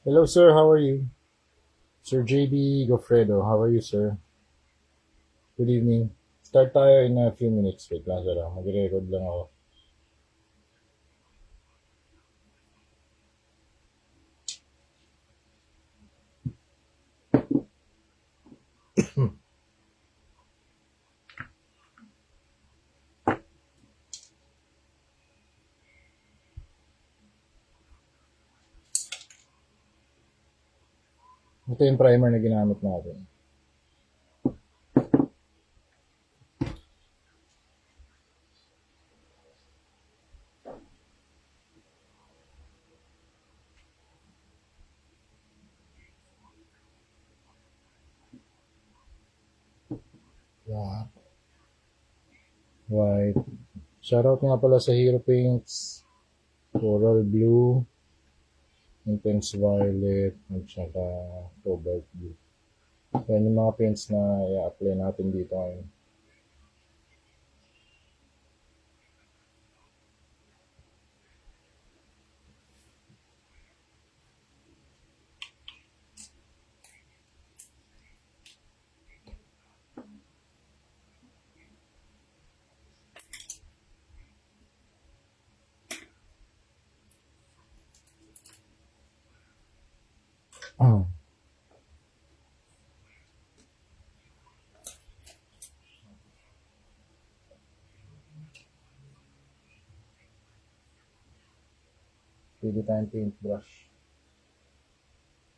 Hello, sir. How are you? Sir JB Gofredo. How are you, sir? Good evening. Start tayo in a few minutes. Wait lang, sir. Mag-record lang ako. Ito yung primer na ginamit natin. Black, white. Shoutout nga pala sa Hero Paints. Coral Blue, Intense Violet, at saka Cobalt Blue. Yan yung mga paints na i-apply natin dito ngayon. Pwede tayong paintbrush.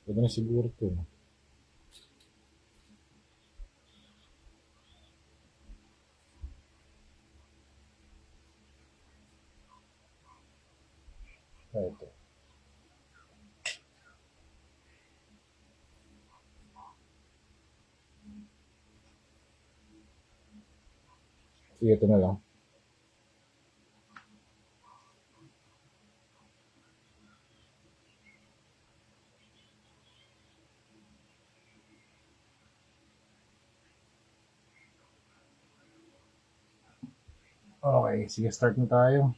Pwede na siguro ito. Ito. Sige, ito na lang. Okay, sige, start na tayo.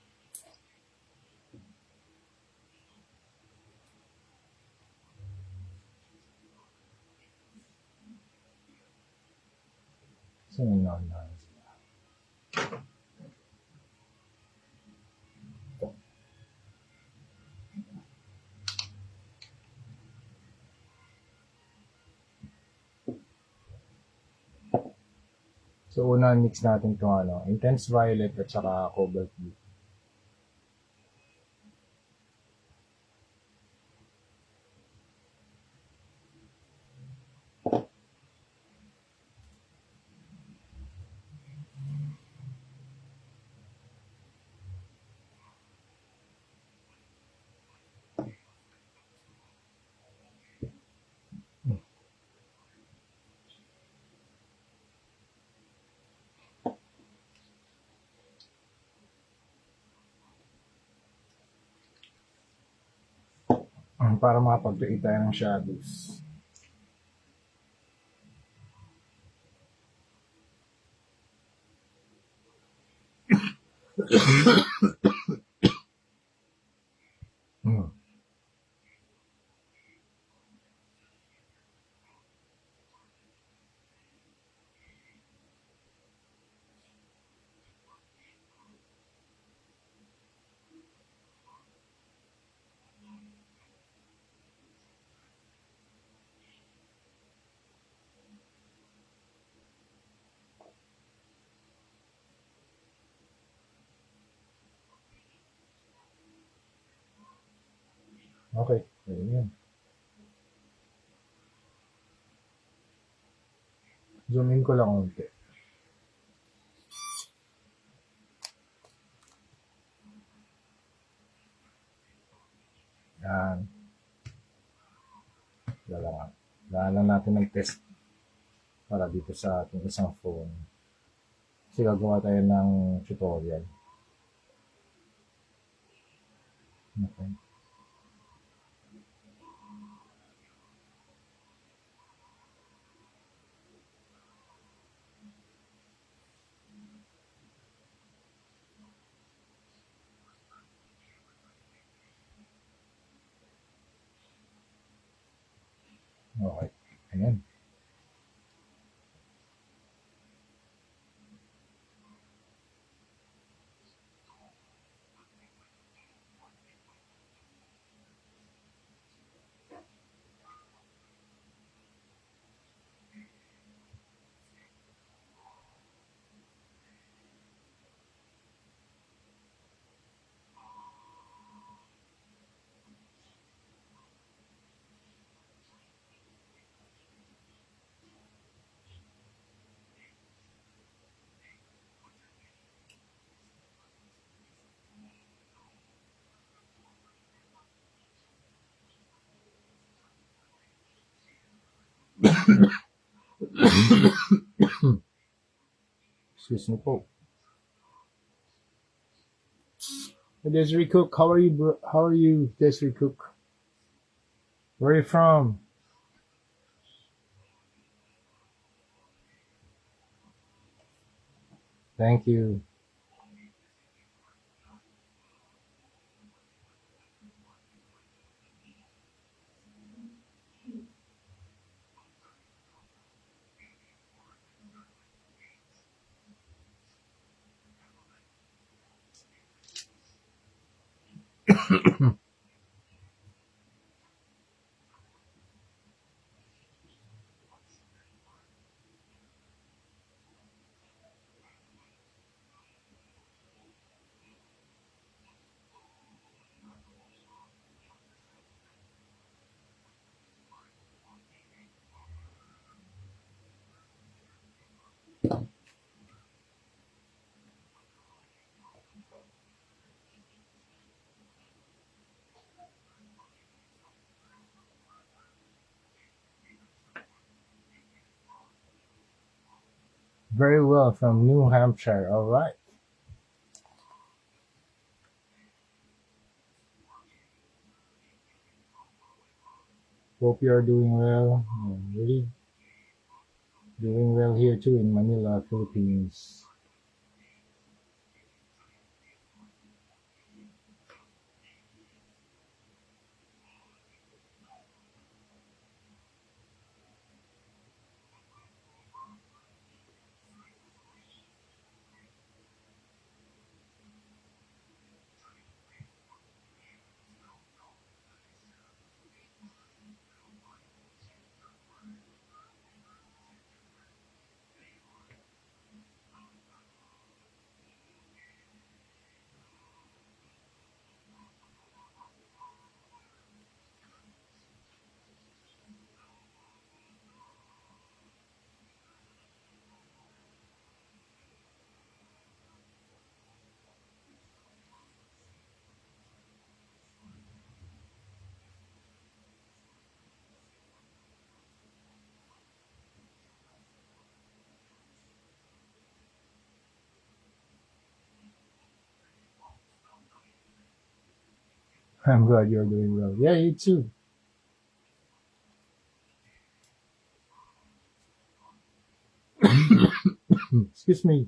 So, no. So, una mix natin itong Intense Violet at saka Cobalt Blue. Para makapag-create tayo ng shadows. Okay, ayun yan. Zoom in ko lang unti. Yan. Dala natin ng test para dito sa ating isang phone. Kasi gagawa tayo ng tutorial. Okay. Okay. Ayan. Excuse me po. Desiree Cook, how are you, bro? How are you, Desiree Cook? Where are you from? Thank you. Very well, from New Hampshire. All right. Hope you are doing well. Really doing well here too in Manila, Philippines. I'm glad you're doing well. Yeah, you too. Excuse me.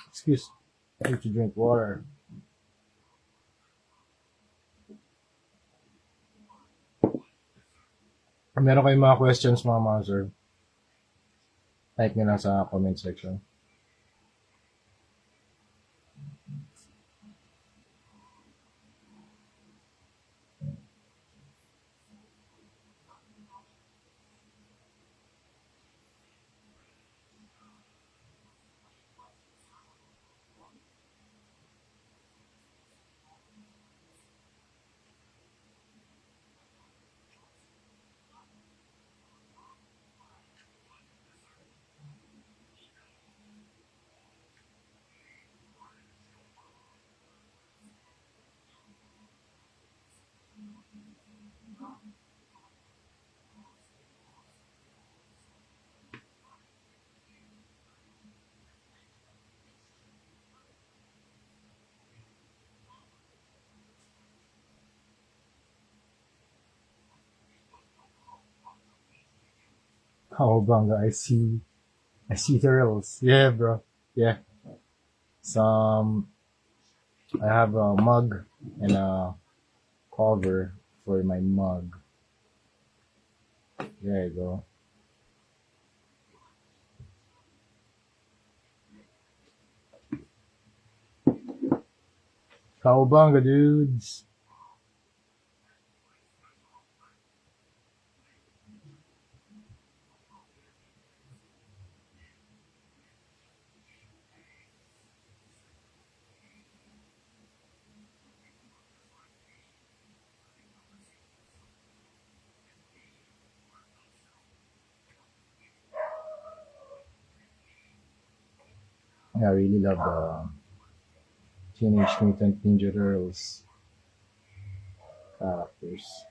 Excuse. I need to drink water. Kung meron kayong mga questions, mga sir, type nyo lang sa comment section. Cowabunga, I see turtles. Yeah, bro. Yeah. Some, I have a mug and a cover for my mug. There you go. Cowabunga, dudes. Yeah, I really love the Teenage Mutant Ninja Turtles characters.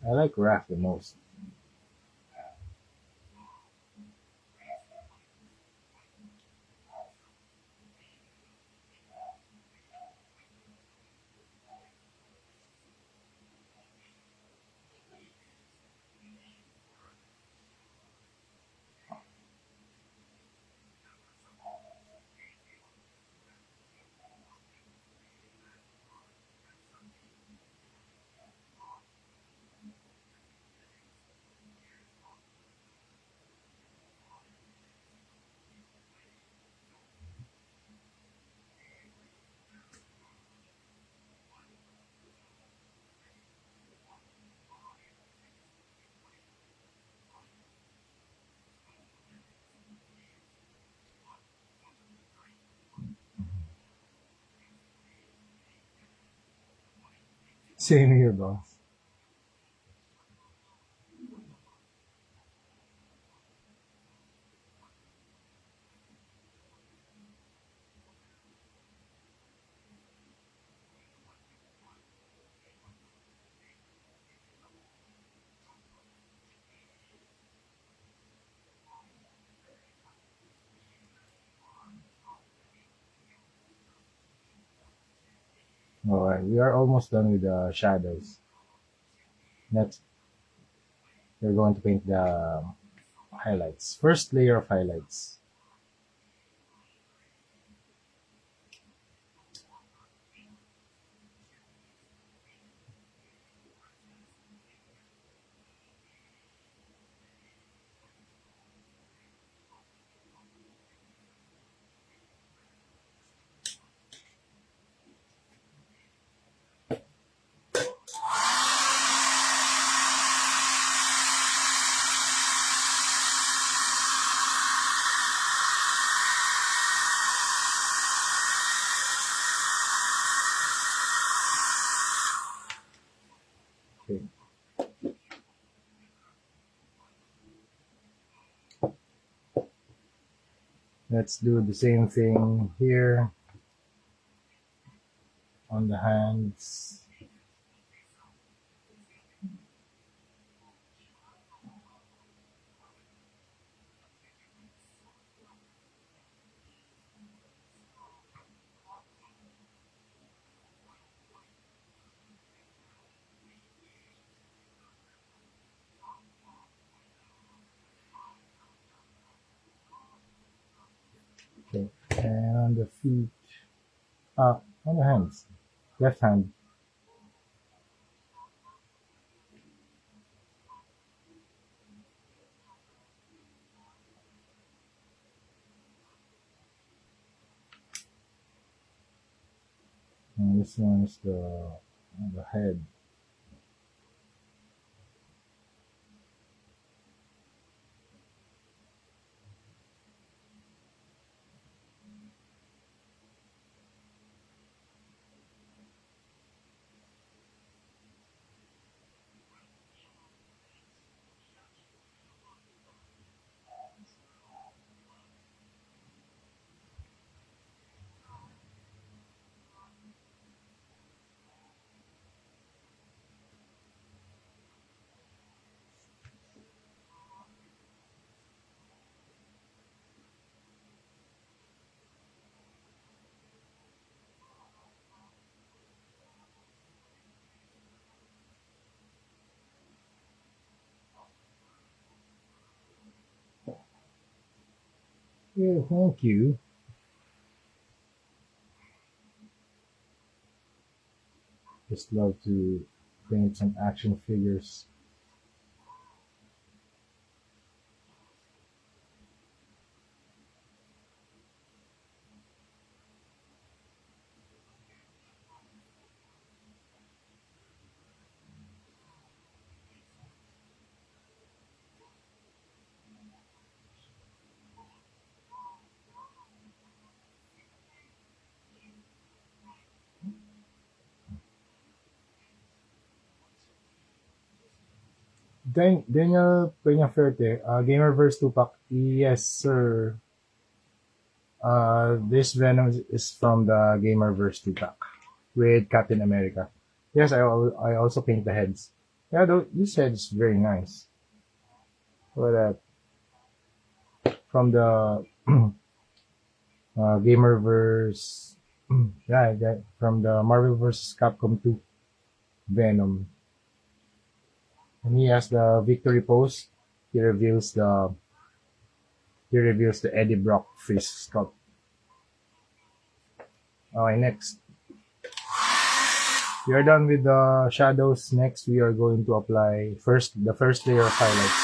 I like Raph the most. Same here, boss. Alright, we are almost done with the shadows. Next, we're going to paint the highlights. First layer of highlights. Okay. Let's do the same thing here on the hands. Okay. And on the feet. On the hands. Left hand. And this one is the head. Yeah, thank you. Just love to paint some action figures. Daniel Peñaferte, Gamerverse Tupac. Yes, sir. This Venom is from the Gamerverse Tupac with Captain America. Yes, I also paint the heads. Yeah, this head is very nice. But from the Gamerverse, yeah, that from the Marvel vs. Capcom 2 Venom, and he has the victory pose. He reveals the he reveals the Eddie Brock face sculpt. Okay, next. We are done with the shadows. Next, we are going to apply the first layer of highlights.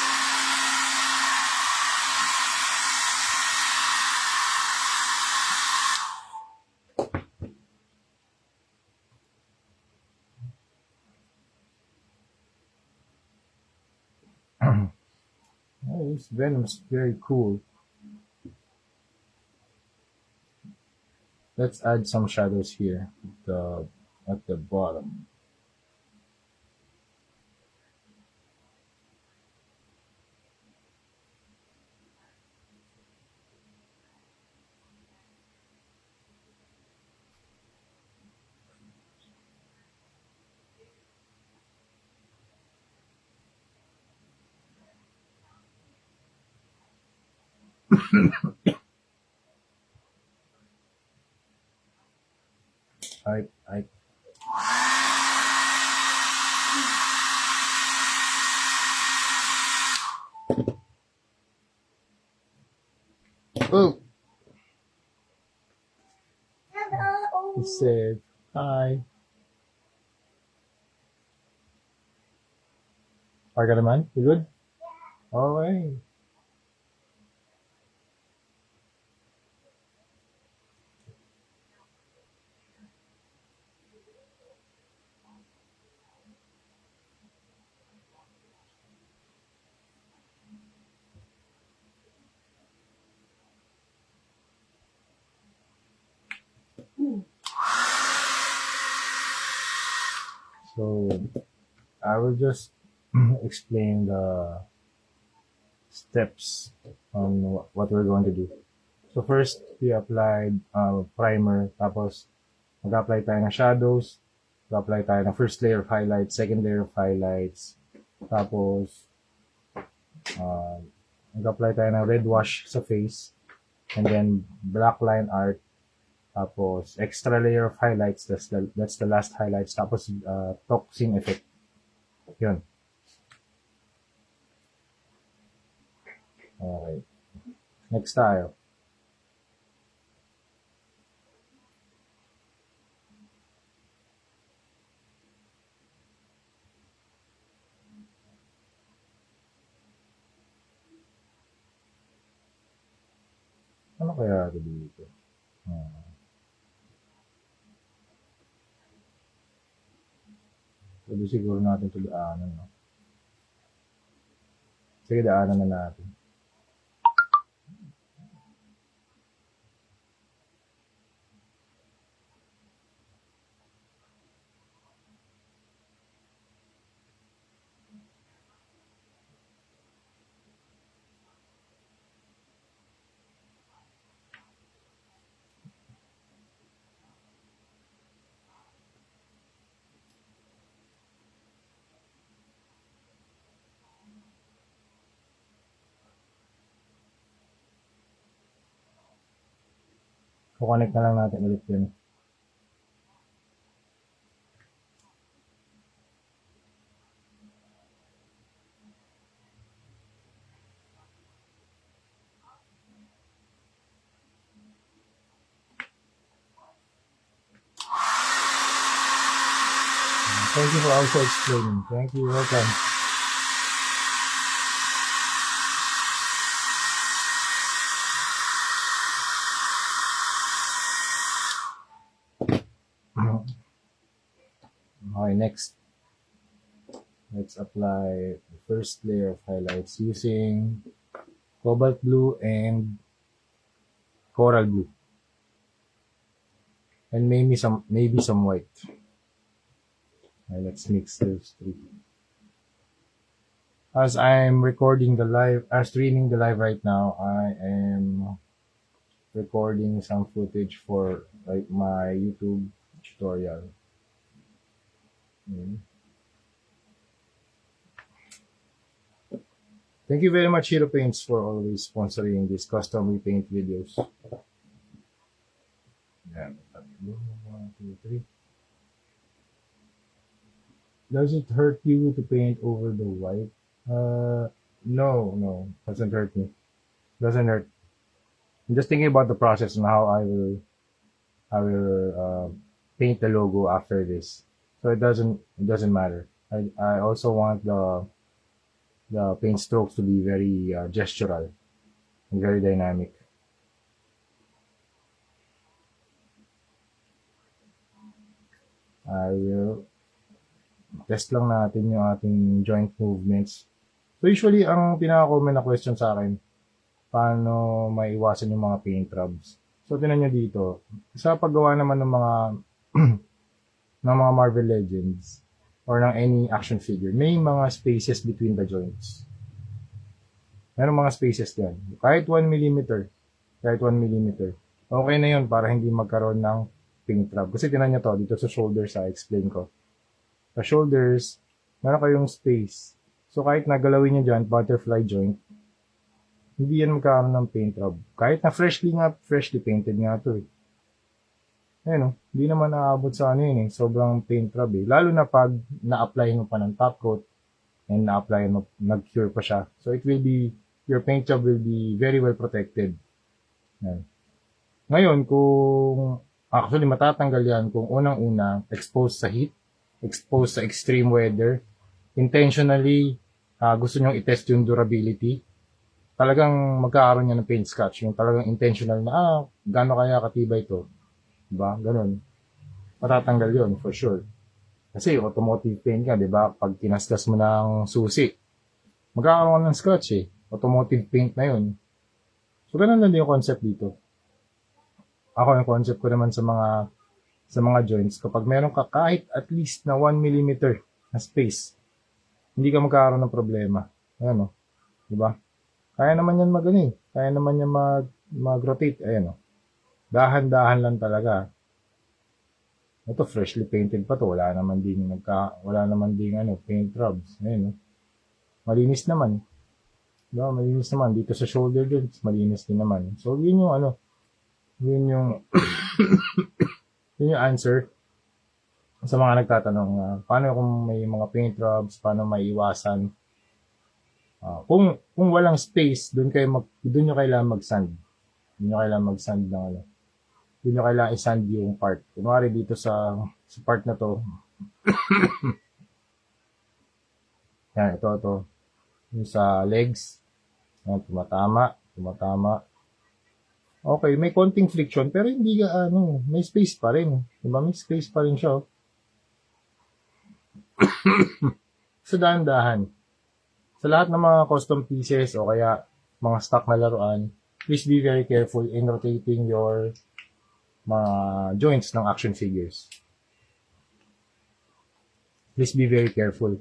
Oh, this Venom's very cool. Let's add some shadows here at the bottom. I oh, he said hi. Arga naman? You good? Alright. So I will just explain the steps on what we're going to do. So first, we applied primer, tapos mag-apply tayo ng shadows, mag-apply tayo ng first layer of highlights, second layer of highlights, tapos uh, mag-apply tayo ng red wash sa face, and then black line art, tapos extra layer of highlights, that's the last highlights, tapos toxin effect. Yun. Okay. Next tayo. Ano kaya ito dito? Pwede siguro natin ito daanan, no? Sige, daanan na natin. Kukonek na lang natin ulit yun. Thank you for also explaining. Thank you. Welcome. Okay, next. Let's apply the first layer of highlights using cobalt blue and coral blue. And maybe some white. Okay, let's mix those three. As I'm recording the live, streaming the live right now, I am recording some footage for like my YouTube tutorial. Thank you very much, Hero Paints, for always sponsoring these custom repaint videos. Yeah, 1, 2, 3. Does it hurt you to paint over the white? No, doesn't hurt me. Doesn't hurt. I'm just thinking about the process and how I will paint the logo after this. So it doesn't matter. I also want the paint strokes to be very gestural and very dynamic. I will test lang natin yung ating joint movements. So usually, ang pinaka-common na question sa akin, paano maiwasan yung mga paint rubs. So tinan nyo dito, sa paggawa naman ng mga ng mga Marvel Legends or ng any action figure, may mga spaces between the joints. Merong mga spaces yan. Kahit 1 mm, okay na yun para hindi magkaroon ng paint rub. Kasi tinan nyo to, dito sa shoulders, explain ko. Sa shoulders, meron kayong space. So kahit nagalawin nyo dyan, butterfly joint, hindi yan magkakaroon ng paint rub. Kahit na freshly painted nga to eh. Ayun, hindi naman naabot sa ano yun eh. Sobrang paint rub eh. Lalo na pag na-apply mo pa ng top coat and na-apply mo, nag-cure pa siya. So your paint job will be very well protected. Yan. Ngayon, actually matatanggal yan kung unang-una, exposed sa heat, exposed sa extreme weather, intentionally, gusto nyong i-test yung durability, talagang magkakaroon niya ng paint scotch. Yung talagang intentional na, gaano kaya katibay ito? Diba? Ganun. Matatanggal yun, for sure. Kasi automotive paint ka, diba? Pag kinaskas mo ng susi, magkakaroon ng scotch eh. Automotive paint na yun. So, ganun lang din yung concept dito. Ako, yung concept ko naman sa mga joints, kapag meron ka kahit at least na 1 mm na space, hindi ka magkakaroon ng problema. Ayan o. Diba? Kaya naman yan Kaya naman yan mag-rotate. Ayan o. Dahan-dahan lang talaga. Ito, freshly painted pa to. Wala naman ding paint rubs. Ayan o. Malinis naman. Diba? Malinis naman. Dito sa shoulder din, malinis din naman. So, yun yung yun yung answer sa mga nagtatanong, paano kung may mga paint rubs, paano maiwasan. Kung walang space, doon nyo kailangan mag-sand. Doon nyo kailangan mag-sand doon nyo kailangan i-sand yung part. Kunwari dito sa part na to. Yan, ito. Yung sa legs. Yan, tumatama. Okay, may konting friction, pero hindi may space pa rin. Diba? May space pa rin siya. Sa dahan-dahan. Sa lahat ng mga custom pieces o kaya mga stock na laruan, please be very careful in rotating your mga joints ng action figures. Please be very careful.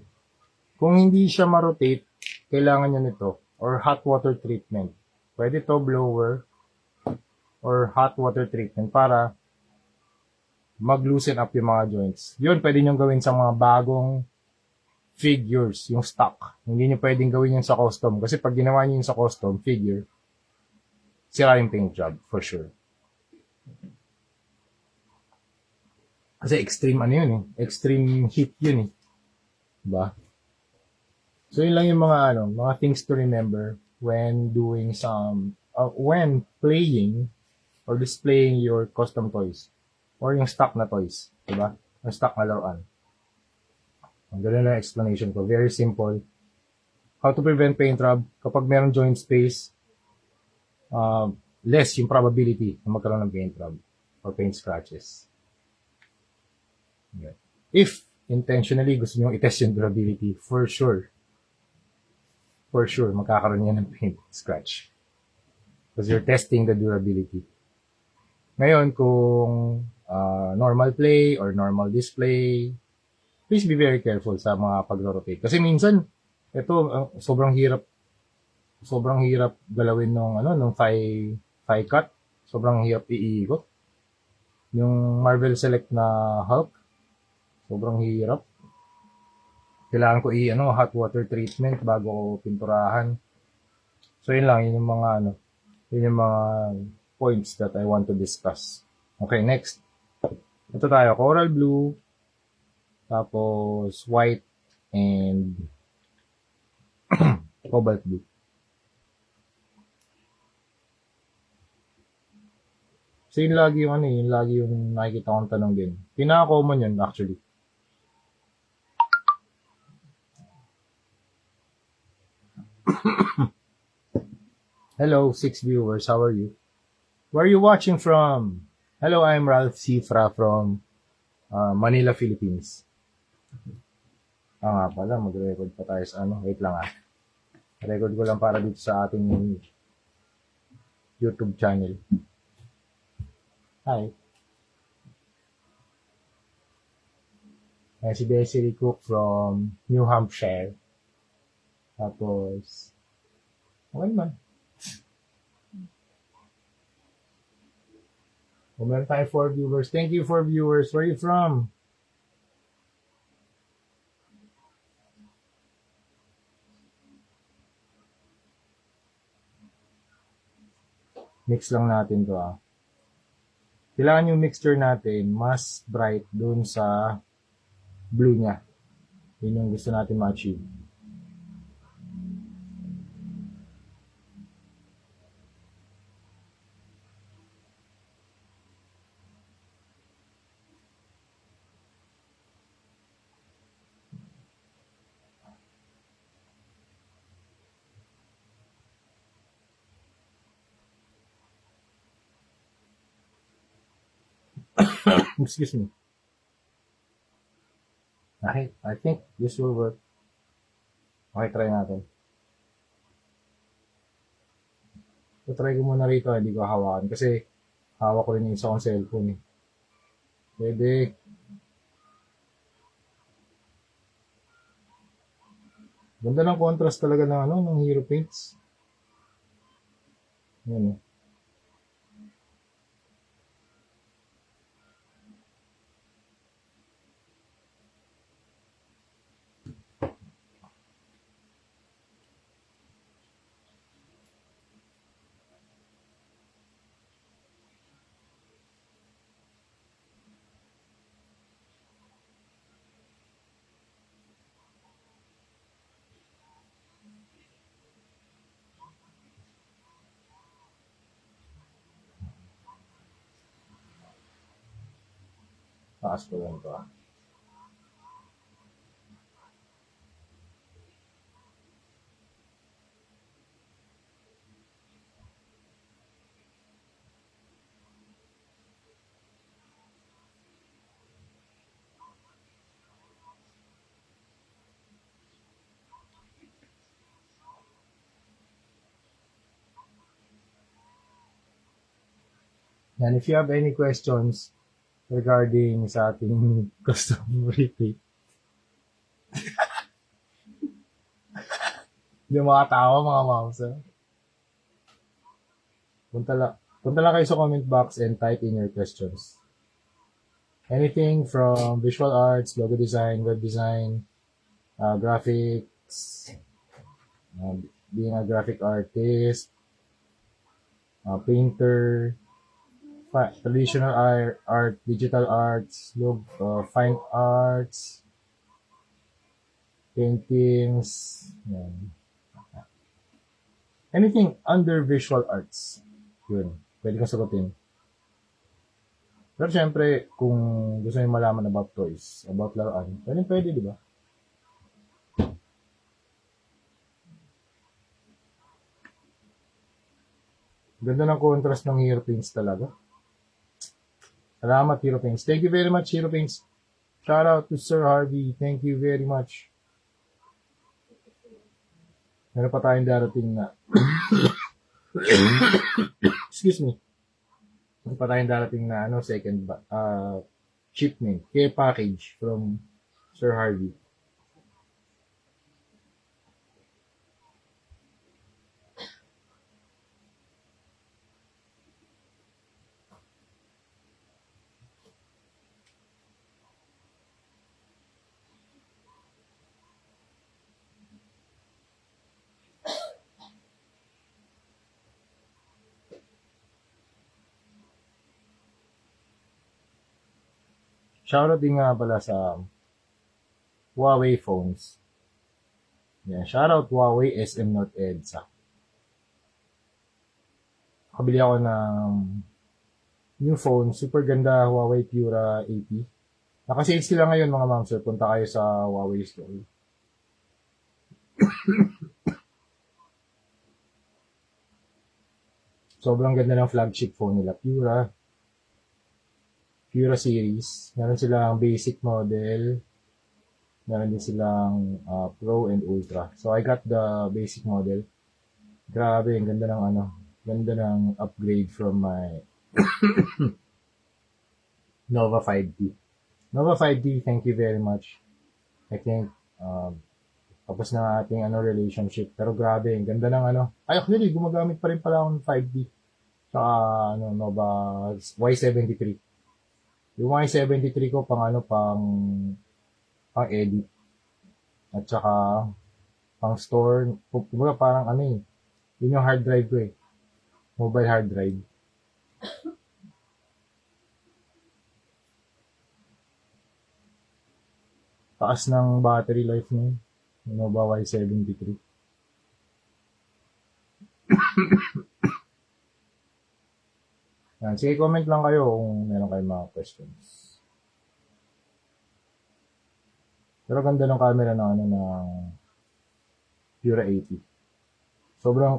Kung hindi siya ma-rotate, kailangan nyo nito or hot water treatment. Pwede to blower or hot water treatment para mag-loosen up yung mga joints. Yun, pwede nyo gawin sa mga bagong figures, yung stock. Hindi nyo pwedeng gawin yun sa custom. Kasi pag ginawa nyo yun sa custom figure, sira yung paint job, for sure. Kasi extreme extreme heat yun eh. Diba? So yun lang yung mga things to remember when doing when playing or displaying your custom toys or yung stock na toys, diba? Yung stock na laruan. Ang ganun lang explanation ko. Very simple. How to prevent paint rub. Kapag meron joint space, uh, less yung probability na magkaroon ng paint rub or paint scratches. Yeah. If intentionally gusto nyo i-test yung durability, for sure, magkakaroon yan ng paint scratch. Because you're testing the durability. Ngayon, kung normal play or normal display, please be very careful sa mga pag-rotate. Kasi minsan, ito, sobrang hirap galawin nung thigh cut. Sobrang hirap iikot. Yung Marvel Select na Hulk, sobrang hirap. Kailangan ko hot water treatment bago ko pinturahan. So yun lang, yun yung mga points that I want to discuss. Okay, next. Ito tayo, coral blue, tapos white, and cobalt blue. So yun lagi yung nakikita kong tanong din. Pinaka-common yun actually. Hello, 6 viewers. How are you? Where are you watching from? Hello, I'm Ralph Cifra from Manila, Philippines. Nga pala, mag-record pa tayo sa Wait lang Record ko lang para dito sa ating YouTube channel. Hi. Si Desiree Cook from New Hampshire. Tapos, okay man. Meron tayo 4 viewers. Thank you for viewers. Where are you from? Mix lang natin to Kailangan yung mixture natin mas bright dun sa blue niya. Yun yung gusto natin ma-achieve. Excuse me. Okay, I think this will work. Okay, try natin. So, try ko muna rito, hindi ko hawakan. Kasi, hawak ko rin yung isa kong cellphone Pwede. Ganda ng contrast talaga ng Hero Paints. Yan Taas ko lang ito And if you have any questions regarding sa ating custom repaint, hindi makatawa mga mouse. Punta lang kayo sa comment box and type in your questions. Anything from visual arts, logo design, web design, graphics, being a graphic artist, painter, traditional art, digital arts, fine arts, paintings, anything under visual arts. Yun, pwede kang sagutin. Pero syempre, kung gusto nyo malaman about toys, about laruan, pwede, di ba? Ganda ng contrast ng Hero Paints talaga. Salamat, Hero Paints. Thank you very much, Hero Paints. Shout out to Sir Harvey. Thank you very much. Meron pa tayong darating na excuse me. Meron pa tayong darating na second shipment, care package from Sir Harvey. Shoutout din nga pala sa Huawei phones. Yan, shoutout Huawei SM Note EDSA. Kabili ako ng new phone, super ganda, Huawei Pura 80. Nakasale sila ngayon mga ma'am sir, punta kayo sa Huawei store. Sobrang ganda ng flagship phone nila, Pura series. Meron silang basic model. Meron din silang Pro and Ultra. So I got the basic model. Grabe, ang ganda ng ganda ng upgrade from my Nova 5D. Nova 5D, thank you very much. I think tapos na ating relationship. Pero grabe, ang ganda ng actually, gumagamit pa rin pala ako ng 5D. Saka Nova Y73. Yung Y73 ko pang pang edit. At saka pang store. Kumbaga parang yun yung hard drive ko eh. Mobile hard drive. Taas ng battery life niya. Nova Y73. Yan. Sige, comment lang kayo kung meron kayong mga questions. Pero ganda ng camera ng Pura 80. Sobrang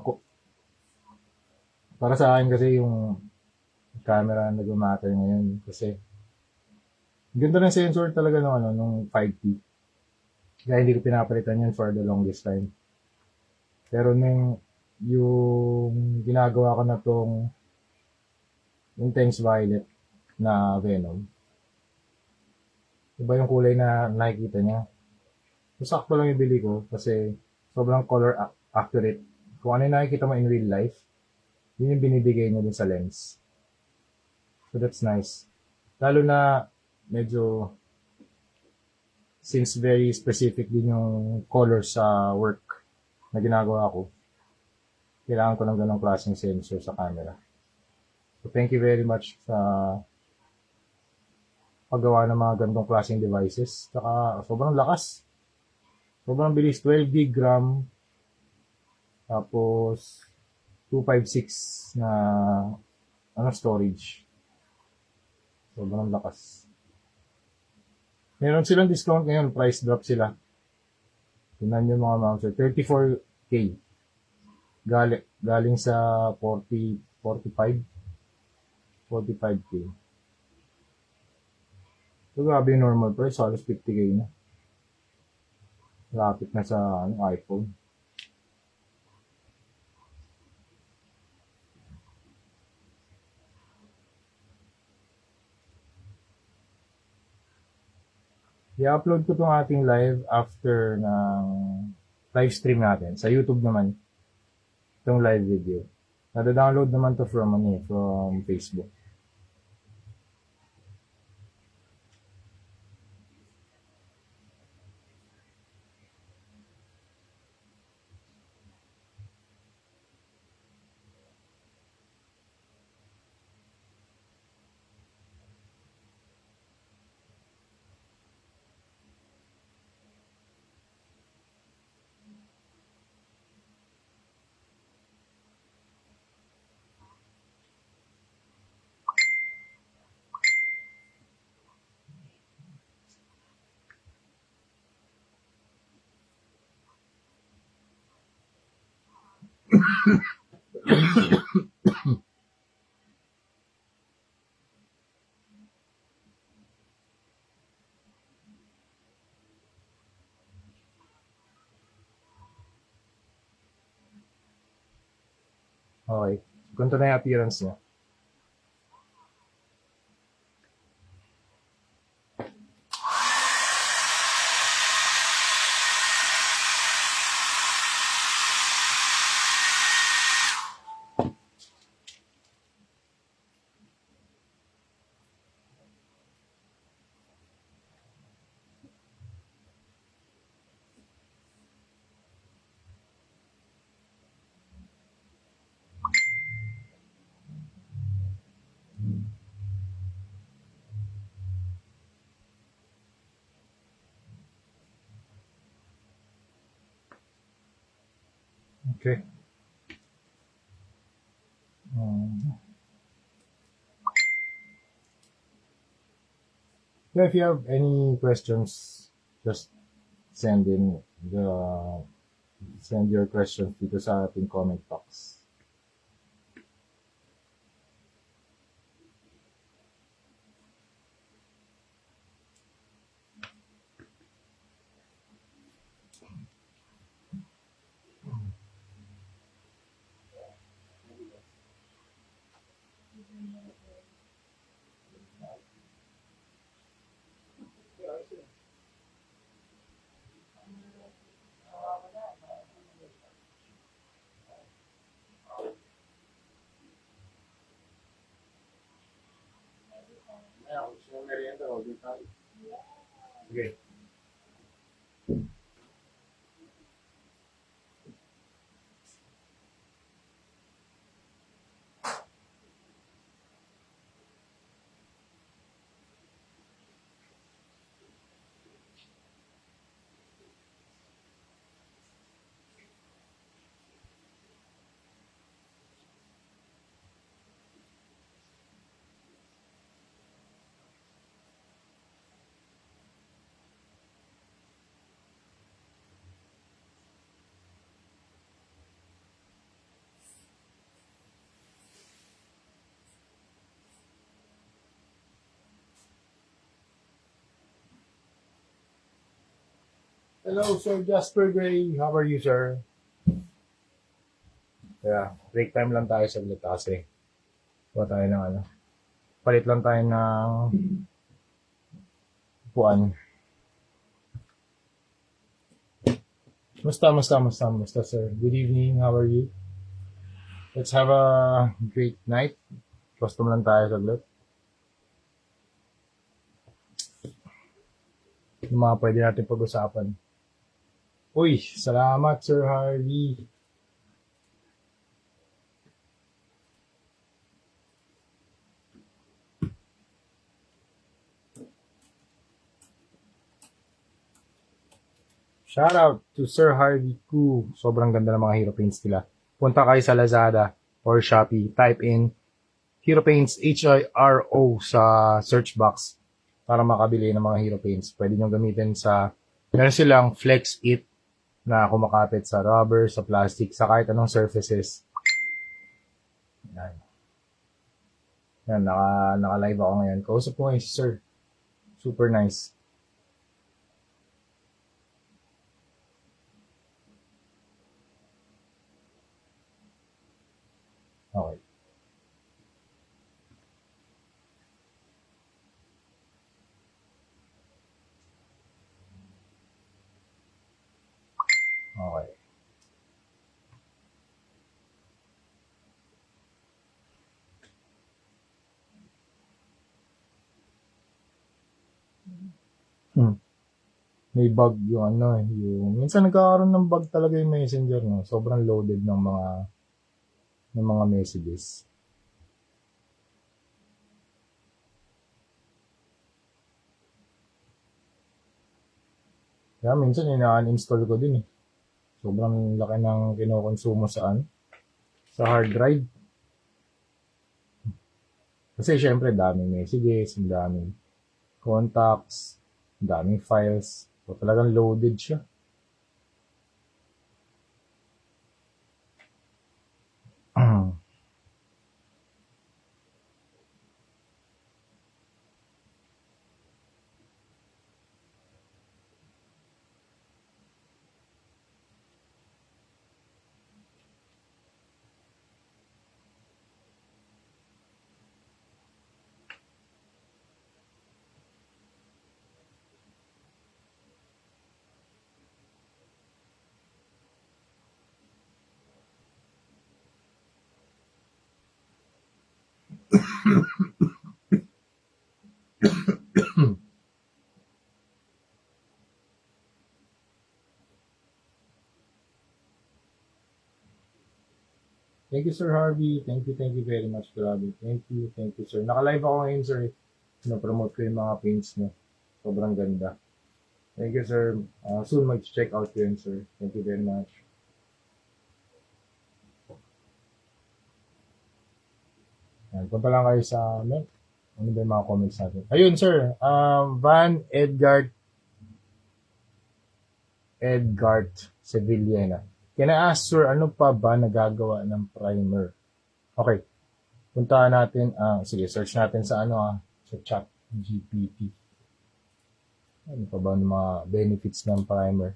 para sa akin kasi yung camera na nag-matter ngayon kasi ganda ng sensor talaga nung 5T. Kaya hindi ko pinapalitan yun for the longest time. Pero yung ginagawa ko na tong Intense Violet na Venom. Iba yung kulay na nakikita niya. So, sakto lang yung bili ko kasi sobrang color accurate. Kung ano yung nakikita mo in real life, yun yung binibigay niya dun sa lens. So that's nice. Lalo na medyo since very specific din yung color sa work na ginagawa ko, kailangan ko ng ganong klaseng sensor sa camera. So thank you very much sa paggawa ng mga ganitong klaseng devices. Saka sobrang lakas. Sobrang bilis. 12 gig RAM. Tapos 256 na storage. Sobrang lakas. Meron silang discount ngayon. Price drop sila. Tingnan nyo mga mouse. 34K. Galing sa 45K. So, grabe yung normal price. Halos 50K na. Lapit na sa iPhone. I-upload ko itong ating live after ng live stream natin. Sa YouTube naman, itong live video. Nada-download naman to from Facebook. Ganito na yung appearance niya. Okay. If you have any questions, just send in the send your questions dito sa ating comment box. Okay. Hello, Sir Jasper Gray. How are you, sir? Yeah, break time lang tayo saglit kasi. Kuha tayo ng ano. Palit lang tayo ng upuan. Musta, sir? Good evening. How are you? Let's have a great night. Custom lang tayo saglit. Yung mga pwede natin pag-usapan. Uy, salamat, Sir Harvey. Shout out to Sir Harvey Koo. Sobrang ganda ng mga hero paints nila. Punta kayo sa Lazada or Shopee. Type in Hero Paints, HIRO sa search box para makabili ng mga hero paints. Pwede nyo gamitin sa, meron silang Flex It na kumakapit sa rubber, sa plastic, sa kahit anong surfaces. Yan. Yan, naka-live ako ngayon. Kausap ko ngayon si Sir. Super nice. Okay. Okay. May bug yung ano yung minsan nagkakaroon ng bug talaga yung Messenger, no. Sobrang loaded ng mga messages. Kaya minsan ina-uninstall ko din eh. Sobrang laki ng kinokonsumo sa hard drive. Kasi syempre daming messages, daming contacts, daming files. So talagang loaded siya. Thank you, Sir Harvey. Thank you very much. Grabe. Thank you, sir. Naka-live ako ngayon, sir. Pinopromote ko yung mga paints niyo. Sobrang ganda. Thank you, sir. Soon mag-check out ko yun, sir. Thank you very much. Yan, punta lang kayo sa, ano ba yung mga comments natin? Ayun, sir. Van Edgard Sevillena. Can I ask, sir, ano pa ba nagagawa ng primer? Okay. Puntahan natin, sige, search natin sa sa chat GPT. Ano pa ba ng mga benefits ng primer?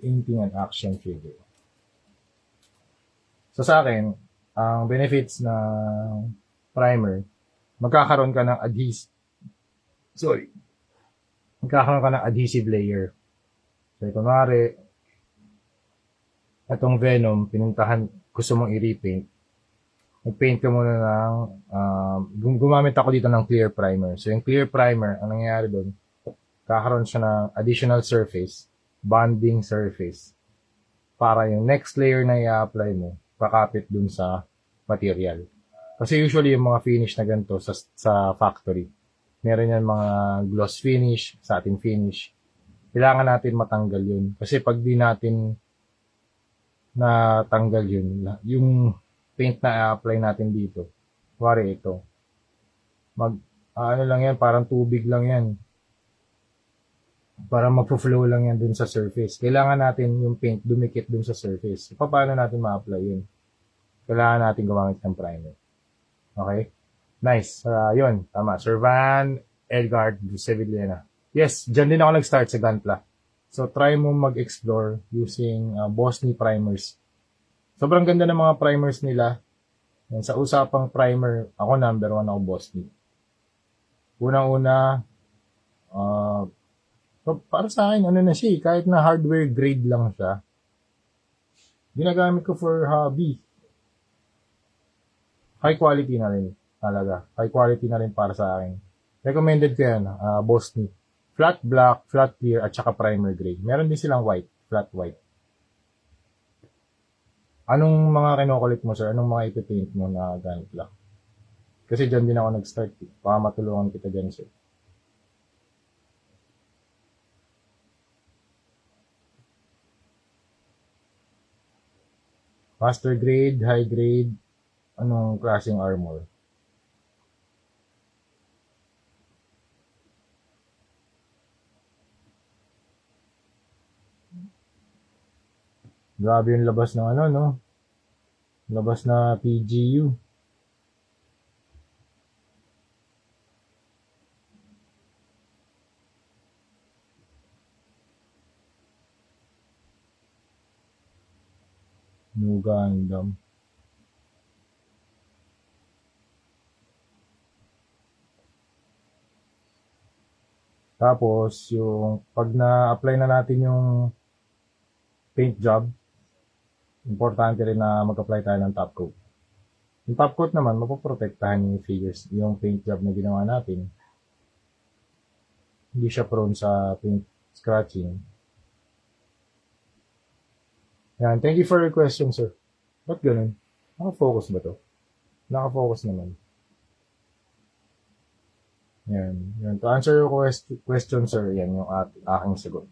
Painting and action figure. So sa akin, ang benefits ng primer, magkakaroon ka ng adhesive layer. So kunwari, itong Venom, gusto mong i-repaint, nag-paint ka muna ng, gumamit ako dito ng clear primer. So yung clear primer, ang nangyayari doon, kakaroon siya ng additional surface, bonding surface, para yung next layer na i-apply mo, kakapit dun sa material. Kasi usually yung mga finish na ganito sa factory, meron yan mga gloss finish, satin finish. Kailangan natin matanggal yun. Kasi pag di natin natanggal yun, yung paint na i-apply natin dito, wari ito, ano lang yan, parang tubig lang yan. Para magpo-flow lang yan dun sa surface. Kailangan natin yung paint dumikit dun sa surface. So, paano natin ma-apply yun? Kailangan natin gumamit ng primer. Okay? Nice. Yun. Tama. Sir Van Edgard Sevillena. Yes, dyan din ako nag-start sa Gunpla. So, try mo mag-explore using Bosni primers. Sobrang ganda ng mga primers nila. Yan, sa usapang primer, ako number 1 ako Bosni. Unang-una, so, para sa akin, ano na siya, kahit na hardware grade lang siya, ginagamit ko for hobby. High quality na rin, talaga. High quality na rin para sa akin. Recommended ko yan, Bosni. Flat black, flat clear, at saka primer gray. Meron din silang white, flat white. Anong mga kinukulit mo, sir? Anong mga ipipaint mo na ganit lang? Kasi dyan din ako nag-start. Baka matulungan kita dyan, sir. Master grade, high grade, anong klaseng armor? Grabe yung labas ng no? Labas na PGU. New Gundam. Tapos, yung pag na-apply na natin yung paint job, importante rin na mag-apply tayo ng top coat. Yung top coat naman, mapoprotektahan yung figures, yung paint job na ginawa natin. Hindi siya prone sa paint scratching. Yan, thank you for your question, sir. Ba't ganun? Naka-focus ba to? Naka-focus naman. Yan. Yan. To answer your question, sir, yan yung aking sagot.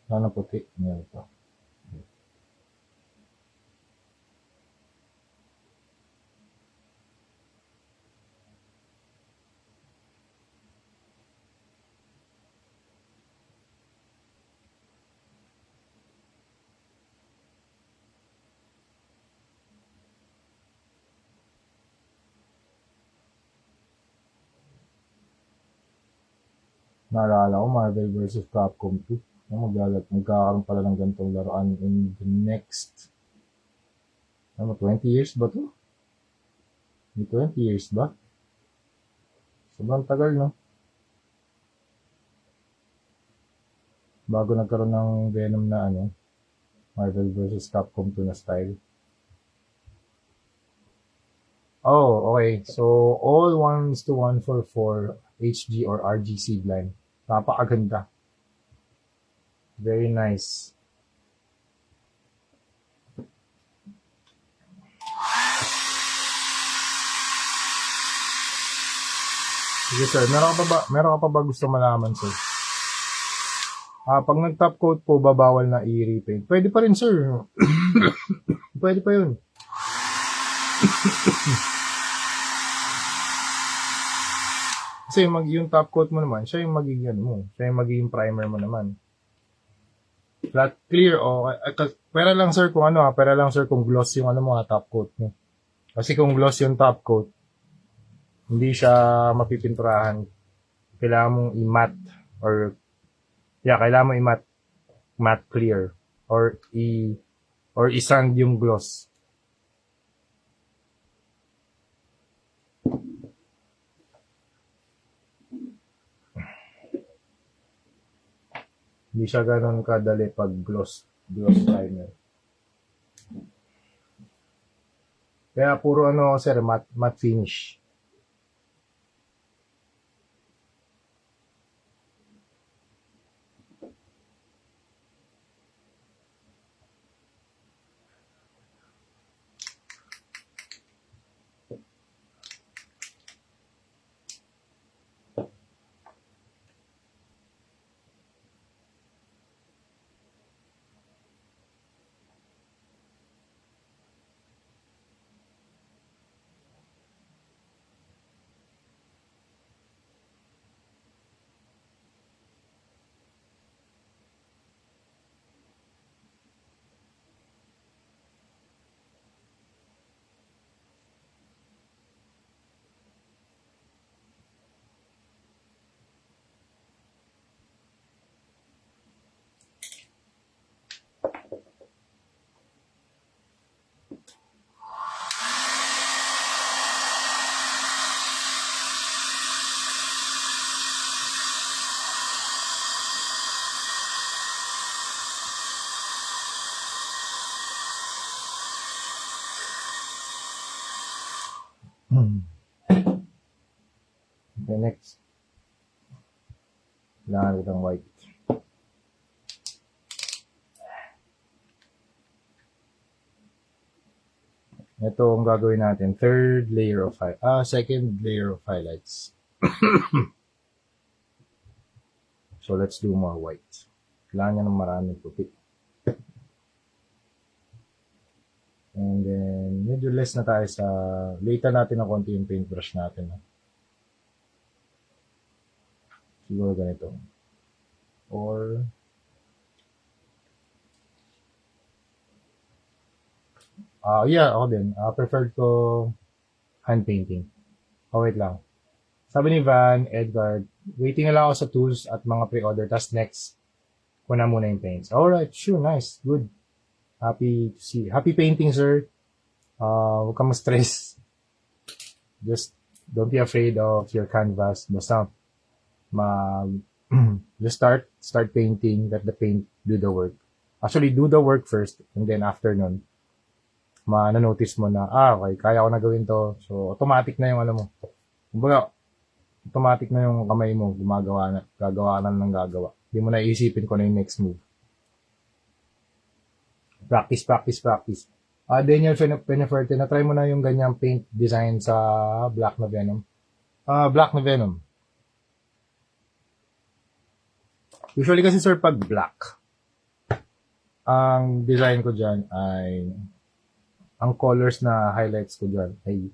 Sana puti. Yan ito. Naalala ko, Marvel vs. Capcom 2. Magkakaroon pala ng ganitong laruan in the next, 20 years ba to? May 20 years ba? Sobrang tagal, no? Bago nagkaroon ng Venom na Marvel vs. Capcom 2 na style. Oh, okay. So, all 1:144 HG or RGC blend. Napakaganda. Very nice. Sige sir, meron ka pa ba gusto malaman sir? Pag nag-top coat po, babawal na i-repaint. Pwede pa rin sir. Pwede pa yun. Kasi yung top coat mo naman, siya yung magiging siya yung magiging primer mo naman. Flat clear pera lang sir kung gloss yung top coat mo. Kasi kung gloss yung top coat, hindi siya mapipinturahan. Kailangan mong i-matte kailangan mo i-matte clear or i-sand yung gloss. Hindi siya ganoon kadali pag gloss primer. Kaya puro sir, matte finish. Okay, next. Kailangan kitang white. Ito ang gagawin natin. Second layer of highlights. So, let's do more white. Kailangan niya ng maraming puti. And then, medyo less na tayo sa, later natin ng konti yung paintbrush natin. Siguro ganito. Or, ako din. Preferred ko hand painting. Wait lang. Sabi ni Van, Edgar, waiting na lang ako sa tools at mga pre-order. Tas next, kuna muna yung paints. Alright, sure, nice, good. Happy to see. Happy painting, sir. Huwag kang stress. Just don't be afraid of your canvas. Basta just start painting, let the paint do the work. Actually, do the work first, and then after nun, ma-notice mo na, okay, kaya ko na gawin to. So, automatic na yung kumbaga, automatic na yung kamay mo, gagawa na ng gagawa. Hindi mo na iisipin ko na yung next move. Practice. Daniel Peneferte, na-try mo na yung ganyang paint design sa Black na Venom? Black na Venom. Usually kasi sir, pag black, ang design ko dyan ay, ang colors na highlights ko dyan ay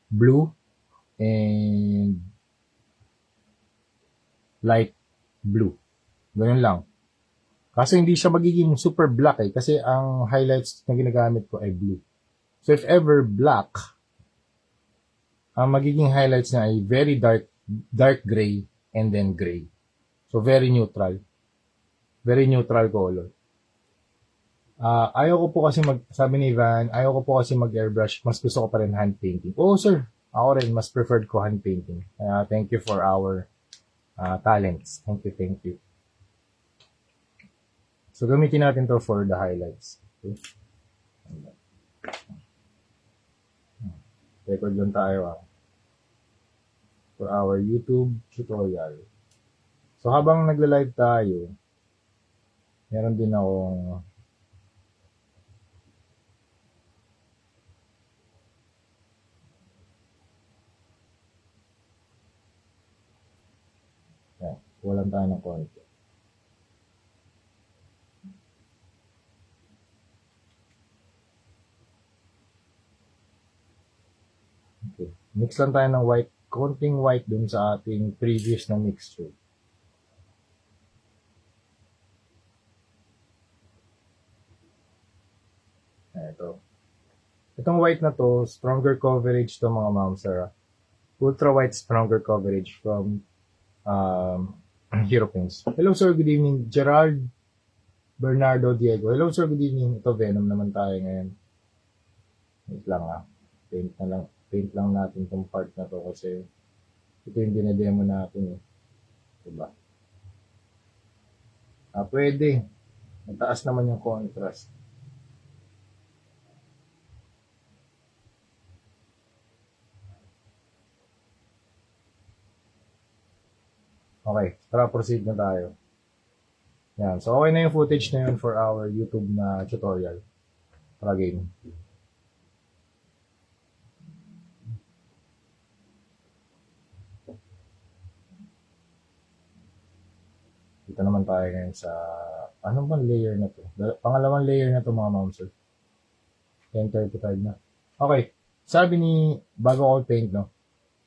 blue and light blue. Ganyan lang. Kaso hindi siya magiging super black kasi ang highlights na ginagamit ko ay blue. So if ever black, ang magiging highlights niya ay very dark gray and then gray. So very neutral. Very neutral color. Ayaw ko po kasi sabi ni Van, ayaw ko po kasi mag-airbrush. Mas gusto ko pa rin hand painting. Oo, sir. Ako rin, mas preferred ko hand painting. Thank you for our talents. Thank you, thank you. So, gamitin natin to for the highlights. Okay. Record lang tayo for our YouTube tutorial. So, habang nagla-live tayo, meron din akong walang tayo ng konti. Okay. Mix lang tayo ng white, konting white dun sa ating previous na mixture. Ito. Itong white na to, stronger coverage to mga ma'am, sir. Ultra white stronger coverage from Hero Paints. Hello sir, good evening. Gerald Bernardo Diego. Hello sir, good evening. Ito Venom naman tayo ngayon. Wait lang Paint lang natin tong part na to kasi ito yung dinedemo natin eh. Diba? Pwede. Mataas naman yung contrast. Okay, tara proceed na tayo. Yan. So, okay na yung footage na yun for our YouTube na tutorial. Tara game. Dito naman tayo ngayon sa anong bang layer na to? Pangalawang layer na to mga ma'am sir. 10:35 na. Okay. Sabi ni, bago ako paint, no?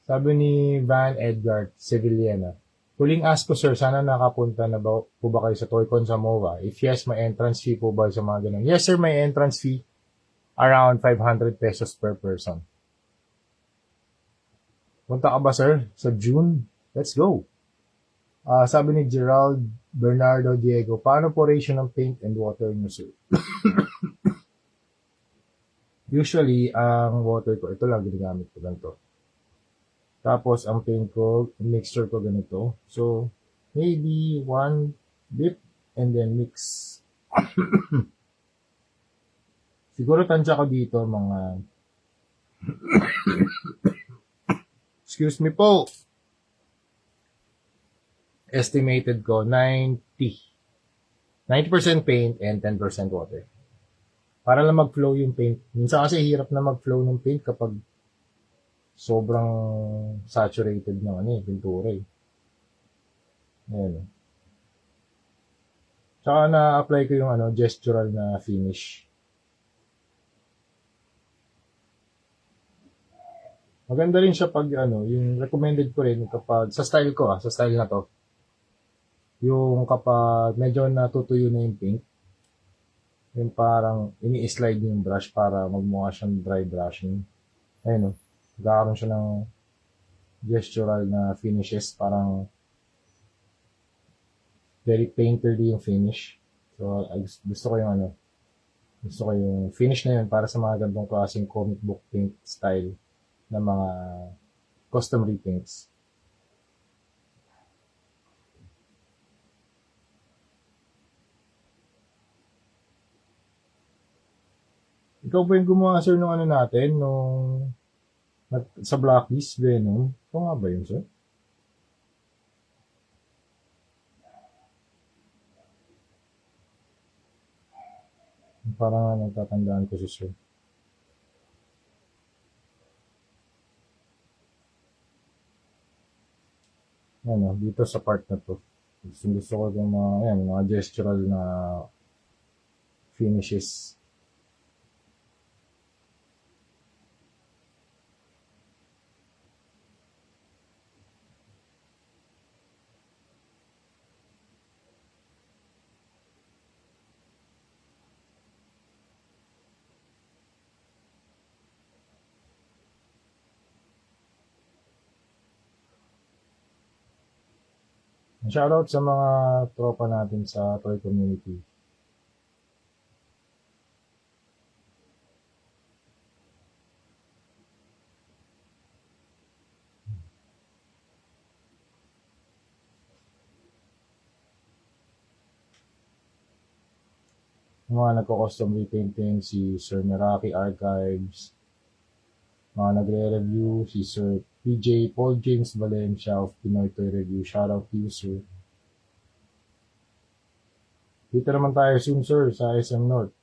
Sabi ni Van Edgar Sevillena, huling ask ko sir, sana nakapunta na ba, po ba kayo sa Toycon sa MOA? If yes, may entrance fee po ba sa mga ganun? Yes sir, may entrance fee. Around 500 pesos per person. Punta ka ba sir? Sa June? Let's go. Sabi ni Gerald Bernardo Diego, paano po ratio ng paint and water nyo sir? Usually, ang water ko, ito lang ginagamit ko ganito. Tapos, ang paint ko, mixture ko ganito. So, maybe one dip and then mix. Siguro tansya ko dito mga excuse me po. Estimated ko 90% paint and 10% water. Para lang mag-flow yung paint. Minsan kasi hirap na mag-flow ng paint kapag sobrang saturated ng pintura eh. Ayan. Tsaka na-apply ko yung gestural na finish. Maganda rin siya pag yung recommended ko rin kapag sa style ko sa style na to. Yung kapag medyo natutuyo na yung paint, yung parang ini-slide yung brush para magmukha siyang dry brushing. Ayun nagkakaroon siya ng gestural na finishes, parang very painterly yung finish. So, gusto ko yung finish na yun para sa mga gandong klaseng comic book paint style na mga custom repaints. Ikaw ba yung gumawa sir nung natin, nung sa Blacklist, Venom? Ikaw nga ba yun sir? Parang nagtatandaan ko si sir. Dito sa part na to. Gusto ko yung mga gestural na finishes. Shoutout sa mga tropa natin sa toy community. Yung mga nagko-custom repainting, si Sir Meraki Archives, mga nagre-review, si Sir PJ Paul James Valencia of Pinoy Toy Review. Shoutout to you, sir. Dito naman tayo soon, sir, sa SM North.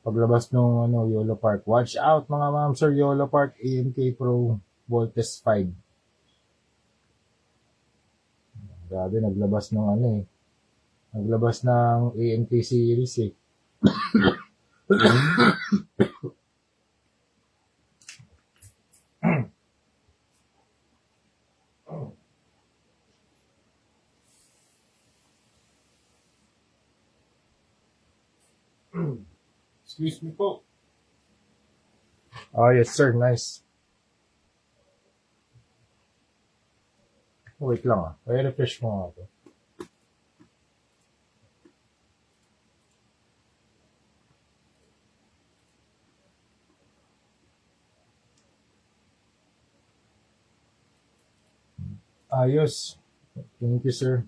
Paglabas ng YOLO Park. Watch out mga ma'am, sir, YOLO Park AMK Pro Voltes 5. Grabe, naglabas ng naglabas ng AMK series eh. Excuse me po. Oh, yes sir, nice. Wait lang I-refresh mo nga to. Ayos. Thank you, sir.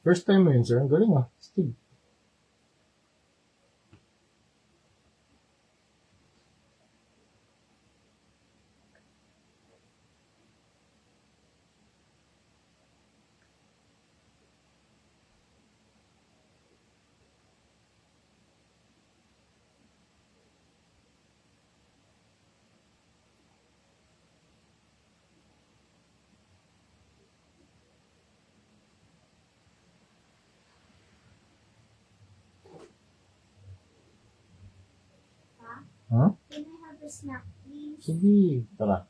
First time mo yun, sir. Ang galing Steve. Huh? Can I have a snack, please? Sige. Tara.